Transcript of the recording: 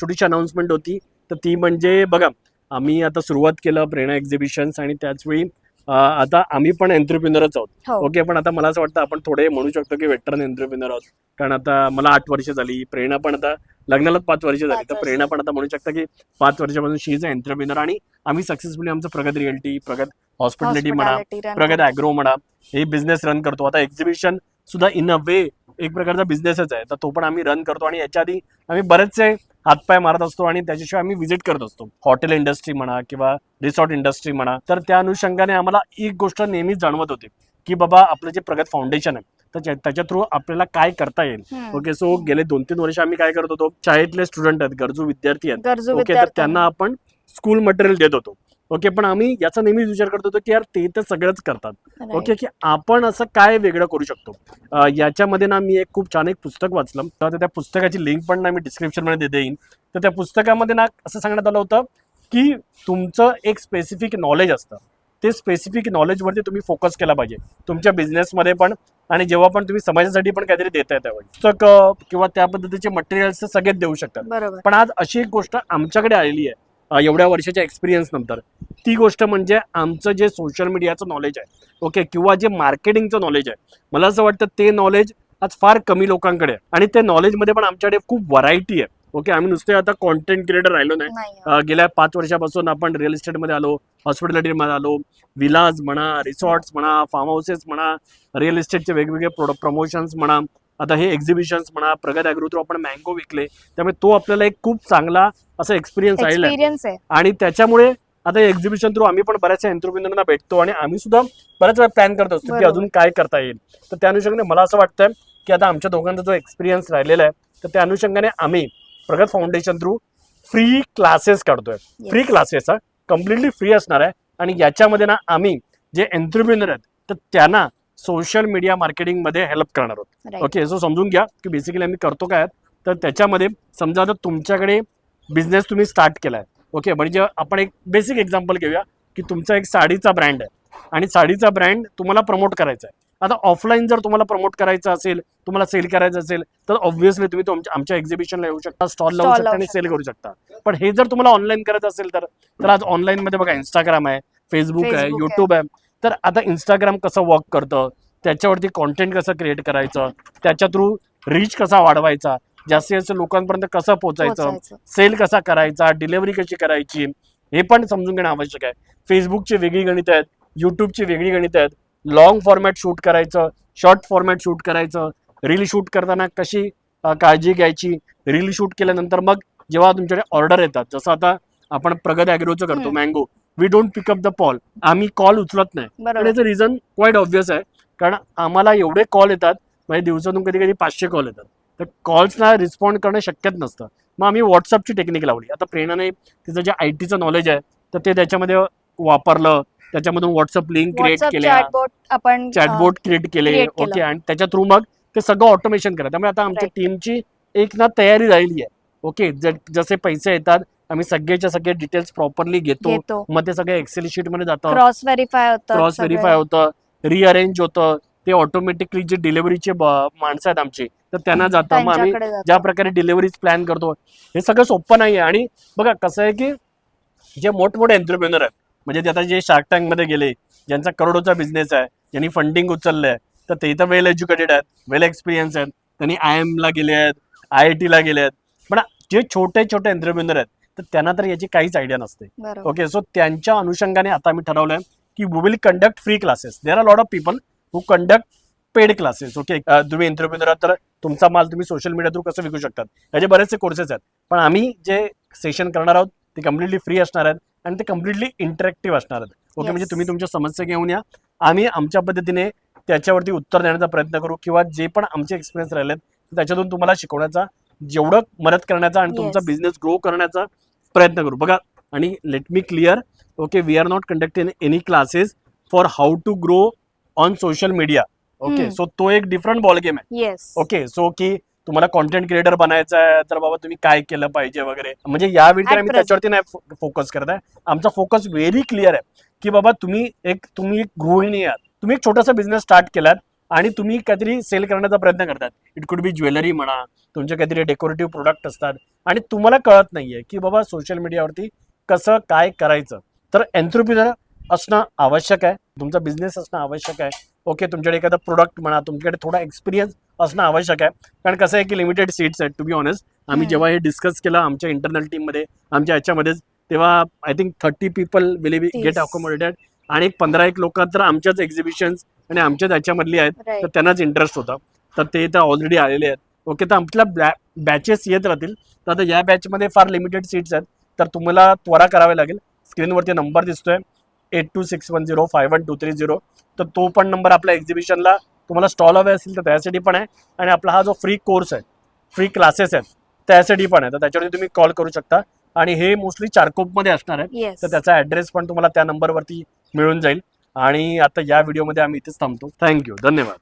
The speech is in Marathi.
छोटीशी अनाउन्समेंट होती. तर ती म्हणजे बघा, आम्ही आता सुरुवात केलं प्रेरणा एक्झिबिशन्स आणि त्याचवेळी आता आम्ही पण एंटरप्रिनरच आहोत. हो. ओके, पण आता मला असं वाटतं आपण थोडे म्हणू शकतो की वेटरन एंटरप्रिनर आहोत. कारण आता मला 8 वर्ष झाली, प्रेरणा पण आता लग्नालाच 5 वर्ष झाली. 5 तर वर्ष. प्रेरणा पण आता म्हणू शकता की 5 वर्षापासून शी इज अ एंटरप्रिनर. आणि आम्ही सक्सेसफुली आमचं प्रगत रिअल्टी, प्रगत हॉस्पिटॅलिटी म्हणा, Hospitality run प्रगत करतो. ॲग्रो म्हणा, हे बिझनेस रन करतो. आता एक्झिबिशन सुद्धा इन अ वे एक प्रकारचा बिझनेसच आहे. तर तो पण आम्ही रन करतो आणि याच्या आधी आम्ही बरेचसे हातपाय मारत असतो आणि त्याच्याशिवाय आम्ही व्हिजिट करत असतो. हॉटेल इंडस्ट्री म्हणा किंवा रिसॉर्ट इंडस्ट्री म्हणा. तर त्या अनुषंगाने आम्हाला एक गोष्ट नेहमीच जाणवत होती की बाबा आपलं जे प्रगत फाउंडेशन आहे तर त्याच्या थ्रू आपल्याला काय करता येईल. ओके, सो गेले 2-3 वर्ष आम्ही काय करत होतो, शाळेतले स्टुडंट आहेत, गरजू विद्यार्थी आहेत. गरजू ओके, तर विद्यार्थ्यांना. त्यांना आपण स्कूल मटेरियल देत होतो. ओके, पण आम्ही याचा नेहमीच विचार करत होतो की यार ते तर सगळंच करतात. Right. ओके, की आपण असं काय वेगळं करू शकतो. याच्यामध्ये ना मी एक खूप छान एक पुस्तक वाचलं. तर त्या पुस्तकाची लिंक पण ना मी डिस्क्रिप्शन मध्ये देईन. तर त्या पुस्तकामध्ये ना असं सांगण्यात आलं होतं की तुमचं एक स्पेसिफिक नॉलेज असतं, ते स्पेसिफिक नॉलेजवरती तुम्ही फोकस केला पाहिजे तुमच्या बिझनेसमध्ये पण, आणि जेव्हा पण तुम्ही समाजासाठी पण काहीतरी देताय त्यावेळी पुस्तक किंवा त्या पद्धतीचे मटेरियल्स सगळेच देऊ शकतात. बरोबर. पण आज अशी एक गोष्ट आमच्याकडे आलेली आहे एवढ्या वर्षाच्या एक्सपिरियन्स नंतर. ती गोष्ट म्हणजे आमचं जे सोशल मीडियाचं नॉलेज आहे, ओके, किंवा जे मार्केटिंगचं नॉलेज आहे, मला असं वाटतं ते नॉलेज आज फार कमी लोकांकडे आहे. आणि ते नॉलेजमध्ये पण आमच्याकडे खूप व्हरायटी आहे. ओके, आम्ही नुसते आता कॉन्टेंट क्रिएटर राहिलो नाही. नाही. गेल्या 5 वर्षापासून आपण रिअल इस्टेटमध्ये आलो, हॉस्पिटॅलिटीमध्ये आलो, विलाज म्हणा, रिसॉर्ट्स म्हणा, फार्म हाऊसेस म्हणा, रिअल इस्टेटचे वेगवेगळे प्रमोशन्स म्हणा, आता हे एक्झिबिशन्स म्हणा, प्रगत ॲग्रो थ्रू आपण मँगो विकले. त्यामुळे तो आपल्याला एक खूप चांगला असा एक्सपिरियन्स आलेला आहे. एक्सपिरियन्स आहे. आणि त्याच्यामुळे आता एक्झिबिशन थ्रू आम्ही पण बऱ्याचशा एंटरप्रिनरना भेटतो आणि आम्ही सुद्धा बऱ्याच वेळा प्लॅन करत असतो की बरोबर. अजून काय करता येईल. तर त्या अनुषंगाने मला असं वाटतंय की आता आमच्या दोघांचा जो एक्सपिरियन्स राहिलेला आहे तर त्या अनुषंगाने आम्ही प्रगत फाउंडेशन थ्रू फ्री क्लासेस काढतोय. Yes. Free classes completely free असणार आहे. आणि याच्यामध्ये ना आम्ही जे एंटरप्रिनर आहेत तर त्यांना सोशल मीडिया मार्केटिंगमध्ये हेल्प करणार आहोत. Right. ओके, सो समजून घ्या की बेसिकली आम्ही करतो काय. तर त्याच्यामध्ये समजा आता तुमच्याकडे बिझनेस तुम्ही स्टार्ट केलाय. ओके, म्हणजे आपण एक बेसिक एक्झाम्पल घेऊया की तुमचा एक साडीचा ब्रँड आहे आणि साडीचा ब्रँड तुम्हाला प्रमोट करायचा आहे. आता ऑफलाईन जर तुम्हाला प्रमोट करायचं असेल, तुम्हाला सेल करायचं असेल तर ऑब्व्हियसली तुम्ही आमच्या एक्झिबिशनला येऊ शकता, स्टॉल लावू शकता आणि सेल करू शकता. पण हे जर तुम्हाला ऑनलाईन करायचं असेल तर आज ऑनलाईन मध्ये बघा इंस्टाग्राम आहे, फेसबुक आहे, Facebook युट्यूब आहे. तर आता इंस्टाग्राम कसं वर्क करतं, त्याच्यावरती कॉन्टेंट कसं क्रिएट करायचं, त्याच्या थ्रू रीच कसा वाढवायचा, जास्तीत जास्त लोकांपर्यंत कसं पोहोचायचं, सेल कसा करायचा, डिलिव्हरी कशी करायची, हे पण समजून घेणं आवश्यक आहे. फेसबुकची वेगळी गणित आहेत, युट्यूबची वेगळी गणित आहेत. लॉंग फॉर्मॅट शूट करायचं, शॉर्ट फॉर्मॅट शूट करायचं, रील शूट करताना कशी काळजी घ्यायची, रील शूट केल्यानंतर मग जेव्हा तुमच्याकडे ऑर्डर येतात, जसं आता आपण प्रगत ॲग्रोचं करतो mango, we don't pick up the call, आम्ही कॉल उचलत नाही. पण याचं रिझन क्वाईट ऑब्व्हियस आहे, कारण आम्हाला एवढे कॉल येतात, म्हणजे दिवसातून कधी कधी 500 कॉल येतात. तर कॉल्सना रिस्पॉन्ड करणं शक्यच नसतं. मग आम्ही व्हॉट्सअपची टेक्निक लावली. आता प्रेरणाने तिचं जे IT चं नॉलेज आहे तर ते त्याच्यामध्ये वापरलं, त्याच्यामधून व्हॉट्सअप लिंक क्रिएट केल्या, चॅटबोट क्रिएट केले. ओके, आणि त्याच्या थ्रू मग ते सगळं ऑटोमेशन करा. त्यामुळे आता आमच्या टीमची एक ना तयारी राहिली आहे. ओके, जसे पैसे येतात आम्ही सगळेच्या सगळे डिटेल्स प्रॉपरली घेतो. मग ते सगळे एक्सेल शीट मध्ये जातं, क्रॉस व्हेरीफाय होतं, रिअरेंज होतं. ते ऑटोमॅटिकली जे डिलिव्हरीचे माणसं आहेत आमची तर त्यांना जातं. मग आम्ही ज्या प्रकारे डिलिव्हरीज प्लॅन करतो हे सगळं सोपं नाही आहे. आणि बघा कसं आहे की जे मोठमोठे एंटरप्रिनर आहेत, म्हणजे आता जे शार्क टँक मध्ये गेले, ज्यांचा करोडोचा बिझनेस आहे, ज्यांनी फंडिंग उचललंय, तर ते तर वेल एज्युकेटेड आहेत, वेल एक्सपिरियन्स आहेत, त्यांनी IIM ला गेले आहेत, IIT ला गेले आहेत. पण जे छोटे छोटे एंटरप्रिनर आहेत तर त्यांना तर याची काहीच आयडिया नसते. ओके, सो त्यांच्या अनुषंगाने आता आम्ही ठरवलंय की we will conduct free classes. There are lot of people who conduct paid classes. Okay, तुम्ही एंटरप्रिनर आहात तर तुमचा माल तुम्ही सोशल मीडिया थ्रू कसं विकू शकतात याचे बरेचसे कोर्सेस आहेत. पण आम्ही जे सेशन करणार आहोत ते कम्प्लिटली फ्री असणार आहेत आणि ते कम्प्लिटली इंटरॅक्टिव्ह असणार आहेत. ओके, म्हणजे तुम्ही तुमच्या समस्या घेऊन या, आम्ही आमच्या पद्धतीने त्याच्यावरती उत्तर देण्याचा प्रयत्न करू, किंवा जे पण आमचे एक्सपिरियन्स राहिलेत त्याच्यातून तुम्हाला शिकवण्याचा, जेवढं मदत करण्याचा आणि तुमचा बिझनेस ग्रो करण्याचा प्रयत्न करू. बघा, आणि let me clear, okay, we are not conducting any classes for how to grow on social media. Okay, so तो एक डिफरंट बॉल गेम आहे. ओके, सो की तुम्हाला कॉन्टेंट क्रिएटर बनायचं आहे तर बाबा तुम्ही काय केलं पाहिजे वगैरे, म्हणजे यावेळी तर आम्ही त्याच्यावरती नाही फोकस करत आहे. आमचा फोकस व्हेरी क्लिअर आहे की बाबा तुम्ही एक गृहिणी आहात, तुम्ही एक छोटासा बिझनेस स्टार्ट केलात, आणि तुम्ही काहीतरी सेल करण्याचा प्रयत्न करतात. इट कुड बी ज्वेलरी म्हणा, तुमचे काहीतरी डेकोरेटिव्ह प्रोडक्ट असतात आणि तुम्हाला कळत नाहीये की बाबा सोशल मीडियावरती कसं काय करायचं. तर एंटरप्रिनर असणं आवश्यक आहे, तुमचा बिझनेस असणं आवश्यक आहे. ओके, तुमच्याकडे एखादा प्रोडक्ट म्हणा, तुमच्याकडे थोडा एक्सपिरियन्स असणं आवश्यक आहे. कारण कसं आहे की लिमिटेड सीट्स आहेत. टू बी ऑनेस्ट, आम्ही जेव्हा हे डिस्कस केलं आमच्या इंटरनल टीममध्ये, आमच्या याच्यामध्येच, तेव्हा I think 30 people will get accommodated आणि 15-1 लोक तर आमच्याच एक्झिबिशन्स आणि आमच्याच याच्यामधली आहेत, तर त्यांनाच इंटरेस्ट होता. तर ते तर ऑलरेडी आलेले आहेत. ओके, तर आमच्या बॅचेस येत राहतील. तर आता या बॅचमध्ये फार लिमिटेड सीट्स आहेत, तर तुम्हाला त्वरा करावे लागेल. स्क्रीनवरती नंबर दिसतोय 8261051230. तर तो पण नंबर आपल्या एक्झिबिशनला तुम्हाला स्टॉल हवे असेल तर त्यासाठी पण आहे, आणि आपला हा जो फ्री कोर्स आहे, फ्री क्लासेस आहेत त्यासाठी पण आहे. तर त्याच्यावरती तुम्ही कॉल करू शकता आणि हे मोस्टली चारकोपमध्ये असणार आहे. तर त्याचा ऍड्रेस पण तुम्हाला त्या नंबरवरती मिळून जाईल. आणि आता या व्हिडिओमध्ये आम्ही इथेच थांबतो. थँक्यू, धन्यवाद.